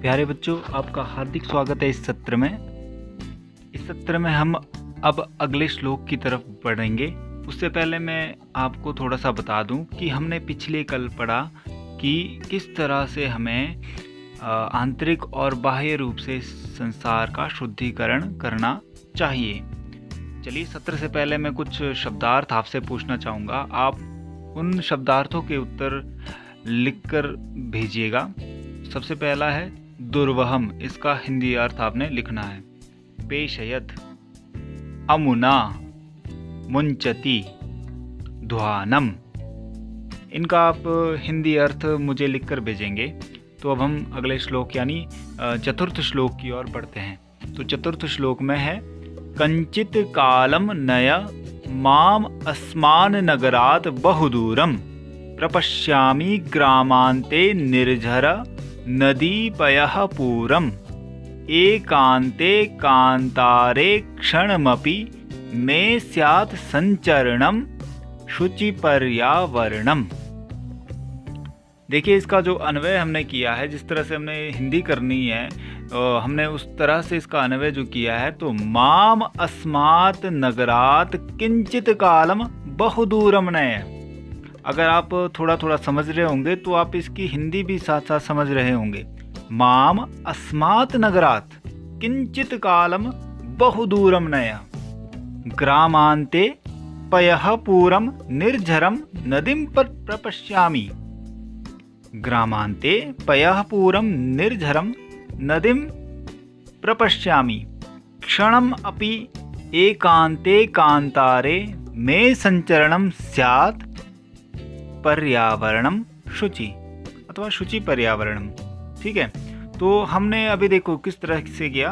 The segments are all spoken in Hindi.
प्यारे बच्चों, आपका हार्दिक स्वागत है इस सत्र में। इस सत्र में हम अब अगले श्लोक की तरफ बढ़ेंगे। उससे पहले मैं आपको थोड़ा सा बता दूं कि हमने पिछले कल पढ़ा कि किस तरह से हमें आंतरिक और बाह्य रूप से संसार का शुद्धिकरण करना चाहिए। चलिए, सत्र से पहले मैं कुछ शब्दार्थ आपसे पूछना चाहूँगा। आप उन शब्दार्थों के उत्तर लिखकर भेजिएगा। सबसे पहला है दुर्वहम। इसका हिंदी अर्थ आपने लिखना है। पेशयत, अमुना, मुंचती, ध्वानम। इनका आप हिंदी अर्थ मुझे लिखकर भेजेंगे। तो अब हम अगले श्लोक यानी चतुर्थ श्लोक की ओर बढ़ते हैं। तो चतुर्थ श्लोक में है कंचित कालम नय माम अस्मान नगरात बहुदूरम प्रपश्यामि ग्रामांते निर्झर नदीपयः पूरम एकांते कांतारे क्षणमपि मे स्यात् संचरणम शुचिपर्यावरणम। देखिए, इसका जो अन्वय हमने किया है, जिस तरह से हमने हिंदी करनी है, हमने उस तरह से इसका अन्वय जो किया है। तो माम अस्मात् नगरात किंचित कालम बहुदूरम नय। अगर आप थोड़ा थोड़ा समझ रहे होंगे तो आप इसकी हिंदी भी साथ साथ समझ रहे होंगे। माम अस्मात् नगरात किंचित कालम बहुदूरम नया ग्रामांते पयः पूरम निर्झरम नदीम प्रपश्यामि। ग्रामांते पयः पूरम निर्झरम नदीम प्रपश्यामि क्षणम अपि एकांते कांतारे मे संचरणम स्यात् पर्यावरणम शुचि अथवा शुचि पर्यावरणम। ठीक है, तो हमने अभी देखो किस तरह से किया।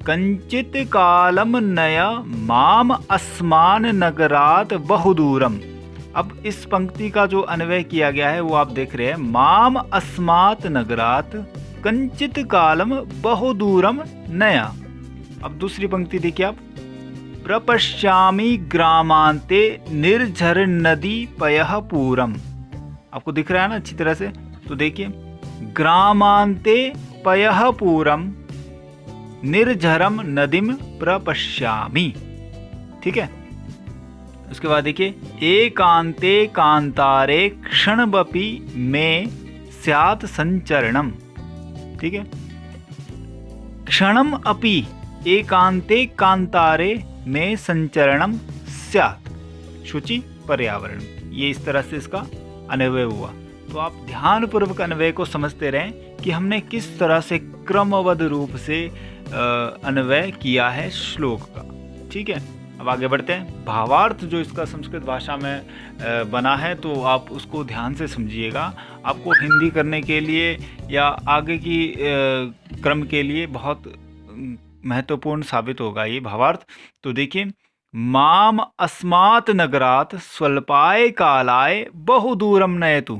कंचित कालम नया माम अस्मान नगरात बहुदूरम। अब इस पंक्ति का जो अन्वय किया गया है वो आप देख रहे हैं। माम अस्मात् नगरात कंचित कालम बहुदूरम नया। अब दूसरी पंक्ति देखिए आप। प्रपश्यामि ग्रामांते निर्झर नदी पयः पूरम। आपको दिख रहा है ना अच्छी तरह से? तो देखिए, ग्रामांते पयः पूरम निर्झरम नदीम प्रपश्यामि। ठीक है, उसके बाद देखिए, एकांते कांतारे क्षणमपि मे स्यात् संचरणम। ठीक है, क्षणम अपि एकांते कांतारे में संचरणम स्यात् शुचि पर्यावरण। ये इस तरह से इसका अन्वय हुआ। तो आप ध्यानपूर्वक अन्वय को समझते रहें कि हमने किस तरह से क्रमबद्ध रूप से अन्वय किया है श्लोक का। ठीक है, अब आगे बढ़ते हैं। भावार्थ जो इसका संस्कृत भाषा में बना है, तो आप उसको ध्यान से समझिएगा। आपको हिंदी करने के लिए या आगे की क्रम के लिए बहुत महत्वपूर्ण साबित होगा ये भावार्थ। तो देखिए, माम अस्मात् नगरात स्वल्पाय कालाय बहुदूरम नयतु।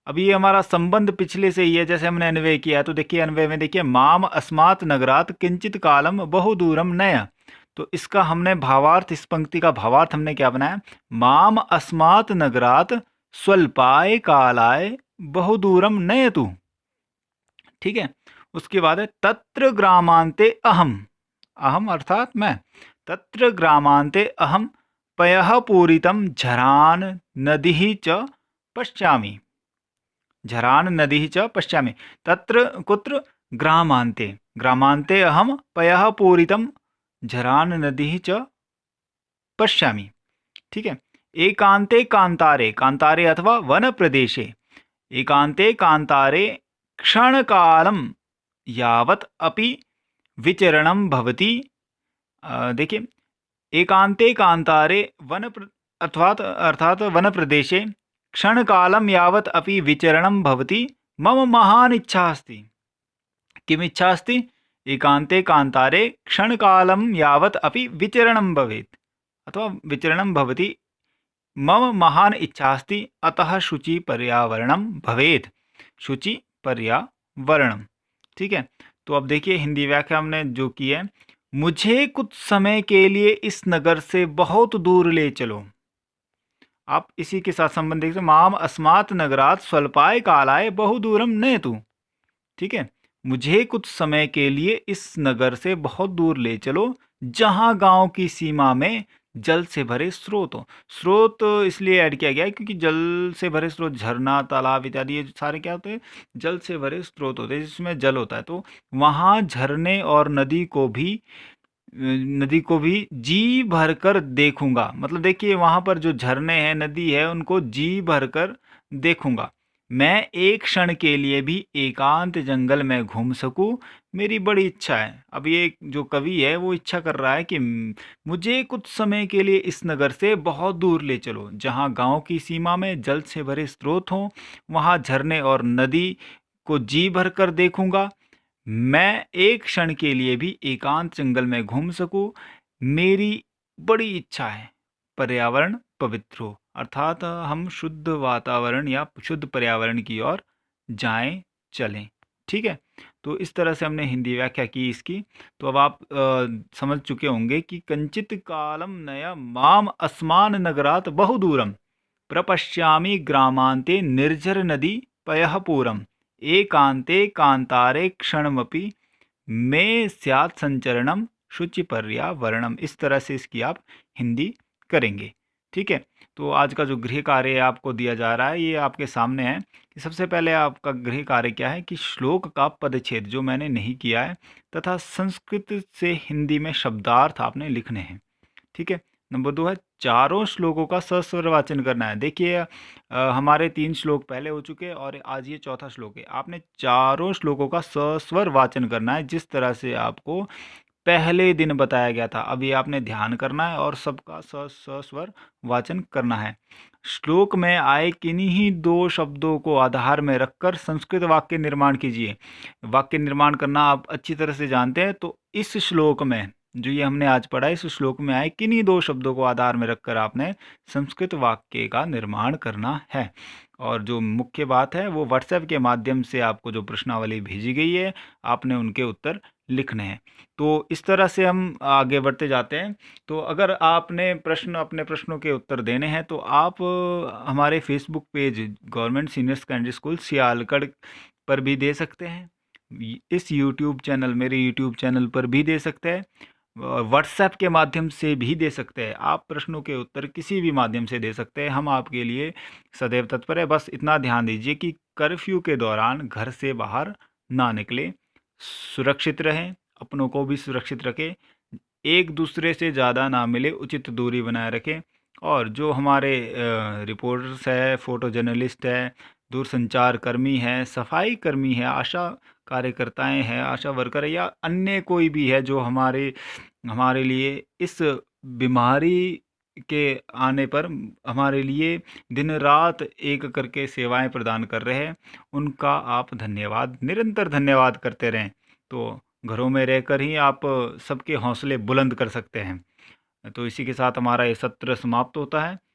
अब ये हमारा संबंध पिछले से ही है, जैसे हमने अन्वय किया। तो देखिए, अन्वय में देखिए, माम अस्मात् नगरात किंचित कालम बहुदूरम नया। तो इसका हमने भावार्थ, इस पंक्ति का भावार्थ हमने क्या बनाया? माम अस्मात् नगरात स्वल्पाय कालाय बहुदूरम नयतु। ठीक है, उसके बाद है तत्र ग्रामांते अहम। अहम अर्थात मैं। तत्र ग्रामांते अहम पयः पूरितम झरान नदीः च पश्यामि। झरान नदीः च पश्यामि। तत्र कुत्र? ग्रामांते। ग्रामांते अहम पयः पूरितम झरान नदीः च पश्यामि। ठीक है, एकांते कांतारे। कांतारे अथवा वन प्रदेशे। एकांते कांतारे क्षणकालम यावत् अपि विचरणम भवति। देखिए, एकांते कांतारे अर्थात वन प्रदेशे क्षणकालम यावत् अपि विचरणम भवति मम महान इच्छा अस्ति। किम इच्छा अस्ति? एकांते कांतारे क्षणकालम यावत् अपि विचरणम भवेत् अथवा विचरणम भवति मम महान इच्छा अस्ति, अतः शुचि पर्यावरणम भवेत्। शुचि पर्यावरणम। ठीक है, तो अब देखिए, हिंदी व्याख्या हमने जो की है। मुझे कुछ समय के लिए इस नगर से बहुत दूर ले चलो। आप इसी के साथ संबंध देखते, माम अस्मात् नगरात स्वल्पाय कालाय बहुदूरम नयतु। ठीक है, मुझे कुछ समय के लिए इस नगर से बहुत दूर ले चलो, जहां गांव की सीमा में जल से भरे स्रोत हो। स्रोत इसलिए ऐड किया गया है क्योंकि जल से भरे स्रोत, झरना, तालाब इत्यादि, ये सारे क्या होते हैं, जल से भरे स्रोत होते हैं जिसमें जल होता है। तो वहां झरने और नदी को भी जी भरकर देखूंगा। मतलब देखिए, वहां पर जो झरने हैं, नदी है, उनको जी भरकर देखूंगा। मैं एक क्षण के लिए भी एकांत जंगल में घूम सकूं, मेरी बड़ी इच्छा है। अब ये जो कवि है वो इच्छा कर रहा है कि मुझे कुछ समय के लिए इस नगर से बहुत दूर ले चलो, जहां गांव की सीमा में जल से भरे स्रोत हों, वहां झरने और नदी को जी भरकर देखूंगा। मैं एक क्षण के लिए भी एकांत जंगल में घूम सकूं, मेरी बड़ी इच्छा है। पर्यावरण पवित्र हो, अर्थात हम शुद्ध वातावरण या शुद्ध पर्यावरण की ओर जाएं, चलें। ठीक है, तो इस तरह से हमने हिंदी व्याख्या की इसकी। तो अब आप समझ चुके होंगे कि कंचित कालम नया माम अस्मान नगरात बहुदूरम प्रपश्यामि ग्रामांते निर्झर नदी पयः पूरम एकांते कांतारे क्षणमपि में स्यात् संचरणम शुचि पर्यावरणम। इस तरह से इसकी आप हिंदी करेंगे। ठीक है, तो आज का जो गृह कार्य आपको दिया जा रहा है ये आपके सामने है कि सबसे पहले आपका गृह कार्य क्या है कि श्लोक का पदच्छेद जो मैंने नहीं किया है तथा संस्कृत से हिंदी में शब्दार्थ आपने लिखने हैं। ठीक है, नंबर 2 है चारों श्लोकों का सस्वर वाचन करना है। देखिए हमारे 3 श्लोक पहले हो चुके हैं और आज ये चौथा श्लोक है। आपने चारों श्लोकों का सस्वर वाचन करना है जिस तरह से आपको पहले दिन बताया गया था। अब ये आपने ध्यान करना है और सबका सस्वर वाचन करना है। श्लोक में आए किन्हीं ही 2 शब्दों को आधार में रखकर संस्कृत वाक्य निर्माण कीजिए। वाक्य निर्माण करना आप अच्छी तरह से जानते हैं। तो इस श्लोक में जो ये हमने आज पढ़ा, इस श्लोक में आए किन्हीं 2 शब्दों को आधार में रखकर आपने संस्कृत वाक्य का निर्माण करना है। और जो मुख्य बात है वो व्हाट्सएप के माध्यम से आपको जो प्रश्नावली भेजी गई है आपने उनके उत्तर लिखने हैं। तो इस तरह से हम आगे बढ़ते जाते हैं। तो अगर आपने अपने प्रश्नों के उत्तर देने हैं तो आप हमारे Facebook page government senior secondary school Sialkad पर भी दे सकते हैं, इस यूट्यूब चैनल, मेरे यूट्यूब चैनल पर भी दे सकते हैं, व्हाट्सएप के माध्यम से भी दे सकते हैं। आप प्रश्नों के उत्तर किसी भी माध्यम से दे सकते हैं, हम आपके लिए सदैव तत्पर है। बस इतना ध्यान दीजिए कि कर्फ्यू के दौरान घर से बाहर ना निकले, सुरक्षित रहें, अपनों को भी सुरक्षित रखें, एक दूसरे से ज़्यादा ना मिले, उचित दूरी बनाए रखें। और जो हमारे रिपोर्टर्स है, फोटो जर्नलिस्ट है, दूरसंचार कर्मी है, सफाई कर्मी है, आशा कार्यकर्ताएं हैं, आशा वर्कर है, या अन्य कोई भी है जो हमारे लिए इस बीमारी के आने पर हमारे लिए दिन रात एक करके सेवाएं प्रदान कर रहे हैं, उनका आप धन्यवाद, निरंतर धन्यवाद करते रहें। तो घरों में रहकर ही आप सबके हौसले बुलंद कर सकते हैं। तो इसी के साथ हमारा ये सत्र समाप्त होता है।